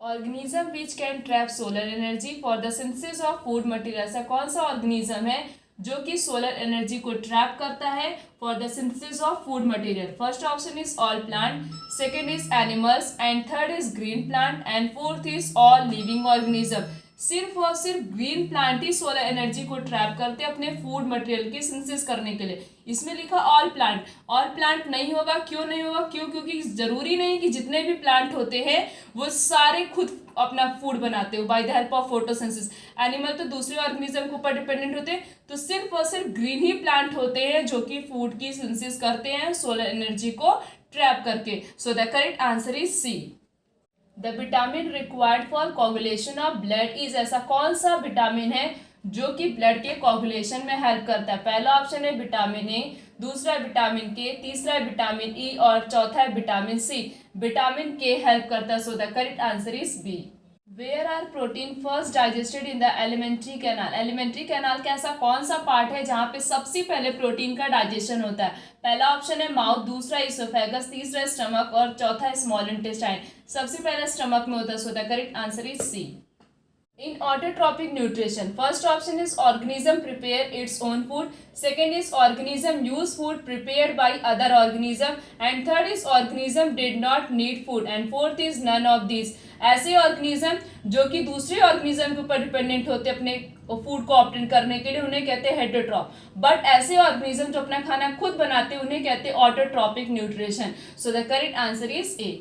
Organism which can trap solar energy for the synthesis of food material. ऐसा कौन सा organism है जो कि सोलर एनर्जी को ट्रैप करता है for the synthesis of food material? First option is all plant, second is animals and third is green plant and fourth is all living organism. सिर्फ और सिर्फ ग्रीन प्लांट ही solar energy को trap करते हैं अपने food material की synthesis करने के लिए। इसमें लिखा ऑल प्लांट, ऑल प्लांट नहीं होगा। क्यों नहीं होगा? क्योंकि जरूरी नहीं कि जितने भी प्लांट होते हैं वो सारे खुद अपना फूड बनाते हो by the help of photosynthesis. Animal तो दूसरे ऑर्गेनिज्म के ऊपर डिपेंडेंट होते हैं, तो सिर्फ और सिर्फ ग्रीन ही प्लांट होते हैं जो कि फूड की सिंथेसिस करते हैं सोलर एनर्जी को ट्रैप करके। So the correct answer is C. The vitamin required for coagulation of blood is. ऐसा कौन सा विटामिन है जो कि ब्लड के कोगुलेशन में हेल्प करता है? पहला ऑप्शन है विटामिन ए, दूसरा है विटामिन के, तीसरा है विटामिन ई और चौथा है vitamin C. Vitamin K help करता है। So the correct answer is B. Where are protein first digested in the alimentary canal. Alimentary canal का ऐसा कौन सा पार्ट है जहाँ पे सबसे पहले प्रोटीन का डाइजेशन होता है? पहला ऑप्शन है माउथ, दूसरा इसोफेगस, तीसरा स्टमक और चौथा स्मॉल इंटेस्टाइन। सबसे पहले स्टमक में होता है। So the correct answer is C. In autotrophic nutrition, first option is organism prepare its own food, second is organism use food prepared by other organism and third is organism did not need food and fourth is none of these। ऐसे organism जो कि दूसरे organism के ऊपर dependent होते अपने food को obtain करने के लिए उन्हें कहते हैं हेटरोट्रॉफ, बट ऐसे ऑर्गेनिज्म जो अपना खाना खुद बनाते हैं उन्हें कहते हैं autotrophic nutrition. So the correct answer is A.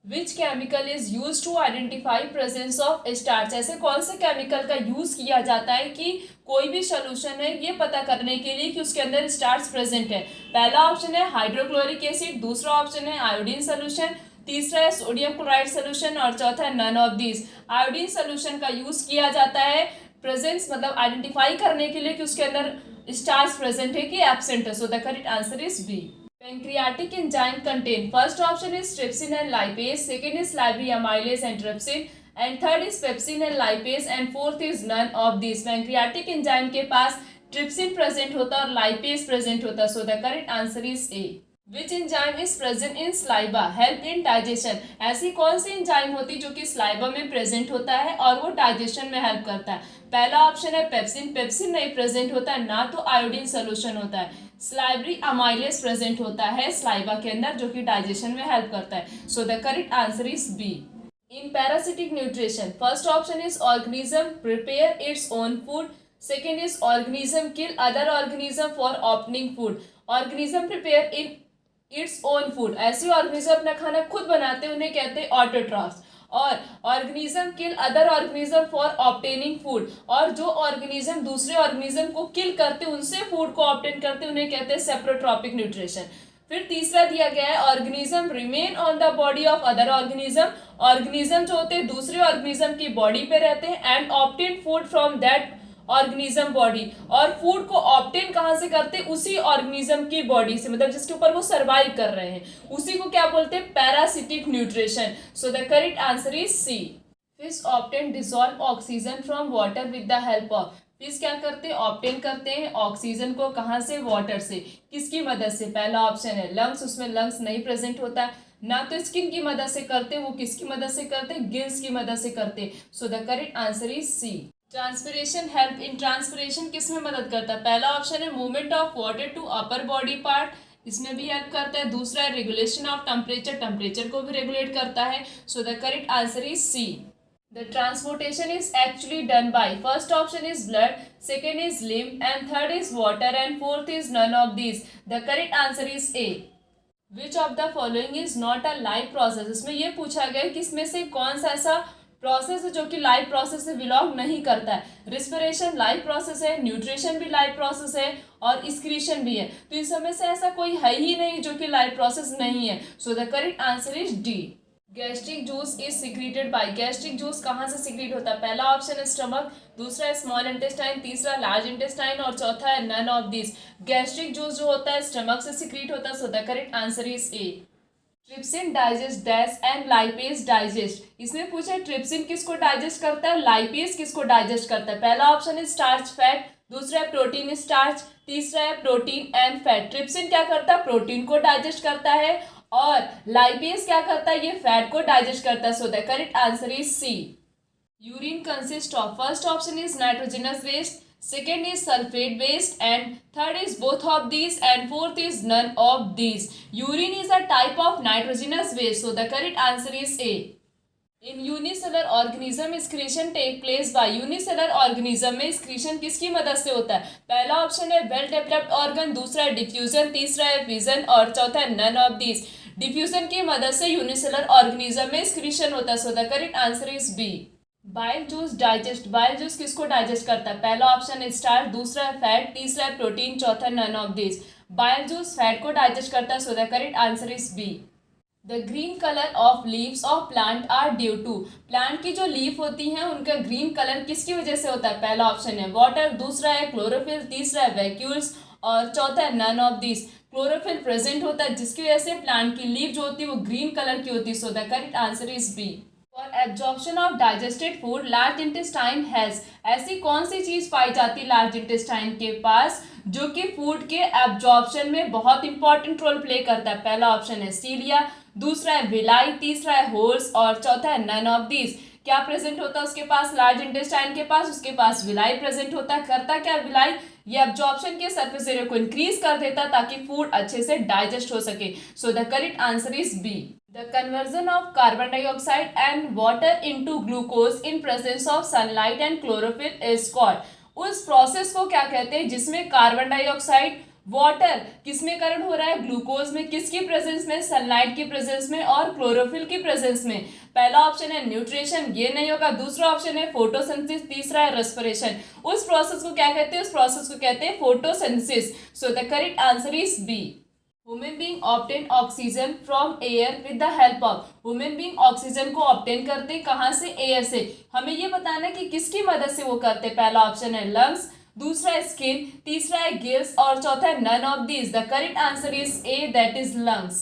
Which chemical is use to identify presence of starch. ऐसे कौन से केमिकल का यूज किया जाता है कि कोई भी सोल्यूशन है ये पता करने के लिए कि उसके अंदर स्टार्च प्रेजेंट है? पहला ऑप्शन है हाइड्रोक्लोरिक एसिड, दूसरा ऑप्शन है आयोडीन सोल्यूशन, तीसरा है सोडियम क्लोराइड सोल्यूशन और चौथा है none of these. Iodine solution का यूज किया जाता है प्रेजेंस मतलब आइडेंटिफाई करने के लिए कि उसके अंदर स्टार्च प्रेजेंट है कि एब्सेंट है। So the correct answer is B. Pancreatic enzyme contain, first option is trypsin and lipase, second is amylase and trypsin and third is pepsin and lipase and fourth is none of these। Pancreatic enzyme के पास trypsin present होता है और lipase present होता है। So the correct answer is A। Which enzyme is present in saliva help in digestion। ऐसी कौन सी enzyme होती है जो कि स्लाइवा में प्रेजेंट होता है और वो डाइजेशन में हेल्प करता है? पहला ऑप्शन है पेप्सिन, पेप्सिन नहीं प्रेजेंट होता है, ना तो आयोडीन सोल्यूशन होता है। स्लाइवरी अमाइलेस प्रेजेंट होता है स्लाइवा के अंदर जो कि डाइजेशन में हेल्प करता है। So the correct answer is B. In parasitic nutrition, first option is organism prepare its own food, second is organism kill other organism for opening food. Organism prepare in its own food, ऐसे organism अपना खाना खुद बनाते हैं उन्हें कहते हैं autotrophs. और organism kill other organism for obtaining food, और जो ऑर्गेनिज्म दूसरे ऑर्गेनिज्म को किल करते उनसे फूड को ऑब्टेन करते उन्हें कहते हैं सेप्रोट्रॉपिक न्यूट्रिशन। फिर तीसरा दिया गया है organism remain on the body of other organism, organism जो होते हैं दूसरे ऑर्गेनिज्म की बॉडी पे रहते हैं and obtain food from that organism body, और फूड को ऑब्टेन कहाँ से करते हैं? उसी ऑर्गेनिज्म की बॉडी से, मतलब जिसके ऊपर वो सर्वाइव कर रहे हैं, उसी को क्या बोलते हैं? Parasitic nutrition. So the correct answer is C. Fish obtain dissolve oxygen from water with the help of. Fish क्या करते हैं? ऑब्टेन करते हैं ऑक्सीजन को कहाँ से? वाटर से। किसकी मदद से? पहला ऑप्शन है लंग्स, उसमें लंग्स नहीं प्रेजेंट होता है, ना तो स्किन की मदद से करते, वो किसकी मदद से करते? गिल्स की मदद से करते। So the correct answer is C. Transpiration help in transpiration किस में मदद करता है? पहला ऑप्शन है movement of water to upper body part, इसमें भी हेल्प करता है। दूसरा है रेगुलेशन ऑफ टेम्परेचर, टेम्परेचर को भी रेगुलेट करता है। So the correct answer is C. The transportation is actually done by, first option is blood, second is lymph and third is water and fourth is none of these. The correct answer is A. Which of the following is not a live process. इसमें यह पूछा गया कि इसमें से कौन सा ऐसा प्रोसेस है जो कि लाइव प्रोसेस से बिलोंग नहीं करता है? रिस्पिरेशन लाइव प्रोसेस है, न्यूट्रिशन भी लाइव प्रोसेस है और एक्सक्रीशन भी है, तो इन सब में से ऐसा कोई है ही नहीं जो कि लाइव प्रोसेस नहीं है। So the correct answer is D. Gastric juice is secreted by. Gastric juice कहाँ से सिक्रीट होता है? पहला ऑप्शन है स्टमक, दूसरा है स्मॉल इंटेस्टाइन, तीसरा लार्ज इंटेस्टाइन और चौथा है none of this. Gastric juice जो होता है स्टमक से सिक्रीट होता है। So the correct answer is A. Trypsin digest dash and lipase digest. इसमें पूछा ट्रिप्सिन किसको डाइजेस्ट करता है, लाइपेज किसको डाइजेस्ट करता है? पहला ऑप्शन है स्टार्च फैट, दूसरा है प्रोटीन स्टार्च, तीसरा है प्रोटीन एंड फैट। ट्रिप्सिन क्या करता है? प्रोटीन को डाइजेस्ट करता है और लाइपेज क्या करता है, ये फैट को डाइजेस्ट करता है. So the correct answer is C. Urine consist of, first option is nitrogenous waste, second is sulfate waste, and third is both of these, and fourth is none of these. Urine is a type of nitrogenous waste, so the correct answer is A. In unicellular organism excretion take place by, unicellular organism में excretion किसकी मदद से होता है? पहला option है well developed organ, दूसरा है डिफ्यूजन, तीसरा है फिजन और चौथा है नन ऑफ दिस. डिफ्यूजन की मदद से यूनिसेलुलर ऑर्गेनिज्म में excretion होता है. So the correct answer is B. Bile juice digest, bile juice किसको डाइजेस्ट करता है? पहला ऑप्शन है स्टार्च, दूसरा है फैट, तीसरा है प्रोटीन, चौथा none of this. Bile juice fat को डाइजेस्ट करता है. So the correct answer is B. The green colour of leaves of plant are due to, plant की जो लीफ होती हैं उनका ग्रीन कलर किसकी वजह से होता है? पहला ऑप्शन है वाटर, दूसरा है क्लोरोफिल, तीसरा है वैक्यूल्स और चौथा है none of this. Chlorophyll present होता है जिसकी वजह से प्लांट की लीफ जो होती है वो ग्रीन कलर की होती है. So the correct answer is B. For absorption of digested food large intestine has, ऐसी कौन सी चीज पाई जाती है लार्ज इंटेस्टाइन के पास जो कि फूड के एब्जॉर्प्शन में बहुत इंपॉर्टेंट रोल प्ले करता है? पहला ऑप्शन है सीलिया, दूसरा है विलाई, तीसरा है होर्स और चौथा है नन ऑफ दिस. क्या प्रेजेंट होता है उसके पास? लार्ज इंटेस्टाइन के पास उसके पास विलाई प्रेजेंट होता है. करता क्या विलाई? ये एब्जॉर्प्शन के सरफेस एरिया को इंक्रीज कर देता है ताकि फूड अच्छे से डाइजेस्ट हो सके. So the correct answer is B. The conversion of carbon dioxide and water into glucose in presence of sunlight and chlorophyll is called. उस प्रोसेस को क्या कहते हैं जिसमें कार्बन डाइऑक्साइड वाटर किसमें कन्वर्ट हो रहा है? ग्लूकोज में. किसकी प्रेजेंस में? सनलाइट की प्रेजेंस में और क्लोरोफिल की प्रेजेंस में. पहला ऑप्शन है न्यूट्रिशन, ये नहीं होगा. दूसरा ऑप्शन है फोटोसिंथेसिस, तीसरा है रेस्पिरेशन. उस प्रोसेस को क्या कहते हैं? उस प्रोसेस को कहते हैं photosynthesis. So the correct answer is B. Human being obtain oxygen from air with the help of, human being oxygen को ऑब्टेन करते कहाँ से? एयर से. हमें ये बताना है कि किसकी मदद से वो करते. पहला ऑप्शन है लंग्स, दूसरा है स्किन, तीसरा है गिल्स और चौथा है none of this. The correct answer is A, that is lungs.